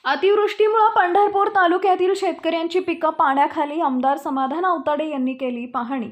अतिवृष्टीमुळे पंढरपूर तालुक्यातील शेतकऱ्यांची पिकं पाण्याखाली. आमदार समाधान आवताडे यांनी केली पाहणी.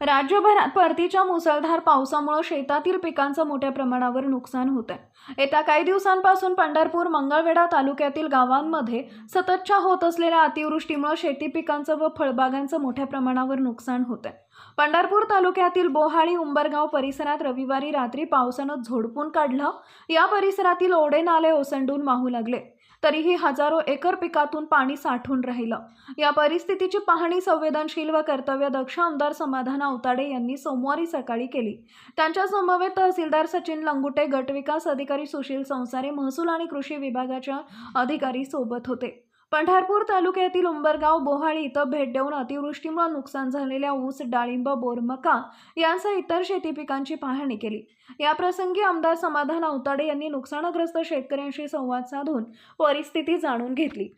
राज्यभरात परतीच्या मुसळधार पावसामुळे शेतातील पिकांचं मोठ्या प्रमाणावर नुकसान होत आहे. येत्या काही दिवसांपासून पंढरपूर मंगळवेढा तालुक्यातील गावांमध्ये सततच्या होत असलेल्या अतिवृष्टीमुळे शेती पिकांचं व फळबागांचं मोठ्या प्रमाणावर नुकसान होत आहे. पंढरपूर तालुक्यातील बोहाळी उंबरगाव परिसरात रविवारी रात्री पावसानं झोडपून काढलं. या परिसरातील ओढे नाले ओसंडून वाहू लागले. तरीही हजारो एकर पिकातून पाणी साठून राहिलं. या परिस्थितीची पाहणी संवेदनशील व कर्तव्यदक्ष आमदार समाधान आवताडे यांनी सोमवारी सकाळी केली. त्यांच्या समवेत तहसीलदार सचिन लंगुटे, गटविकास अधिकारी सुशील संसारे, महसूल आणि कृषी विभागाच्या अधिकारी सोबत होते. पंढरपूर तालुक्यातील उंबरगाव बोहाळी इथं भेट देऊन अतिवृष्टीमुळे नुकसान झालेल्या ऊस, डाळिंब, बोर, मका यांसह इतर शेती पिकांची पाहणी केली. या प्रसंगी आमदार समाधान आवताडे यांनी नुकसानग्रस्त शेतकऱ्यांशी संवाद साधून परिस्थिती जाणून घेतली.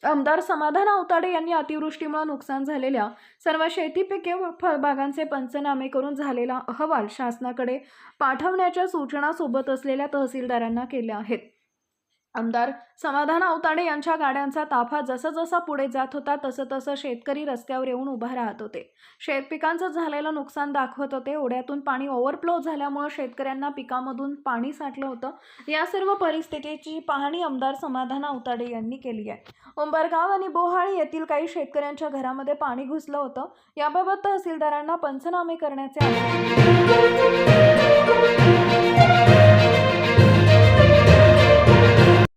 आमदार समाधान आवताडे यांनी अतिवृष्टीमुळे नुकसान झालेल्या सर्व शेती पिके व फळबागांचे पंचनामे करून झालेला अहवाल शासनाकडे पाठवण्याच्या सूचना सोबत असलेल्या तहसीलदारांना केल्या आहेत. आमदार समाधान आवताडे यांच्या गाड्यांचा ताफा जसा पुढे जात होता तसं शेतकरी रस्त्यावर येऊन उभा राहत होते. शेतपिकांचं झालेलं नुकसान दाखवत होते. ओढ्यातून पाणी ओव्हरफ्लो झाल्यामुळे शेतकऱ्यांना पिकांमधून पाणी साठलं होतं. या सर्व परिस्थितीची पाहणी आमदार समाधान आवताडे यांनी केली आहे. उंबरगाव आणि बोहाळी येथील काही शेतकऱ्यांच्या घरामध्ये पाणी घुसलं होतं. याबाबत तहसीलदारांना पंचनामे करण्याचे आदेश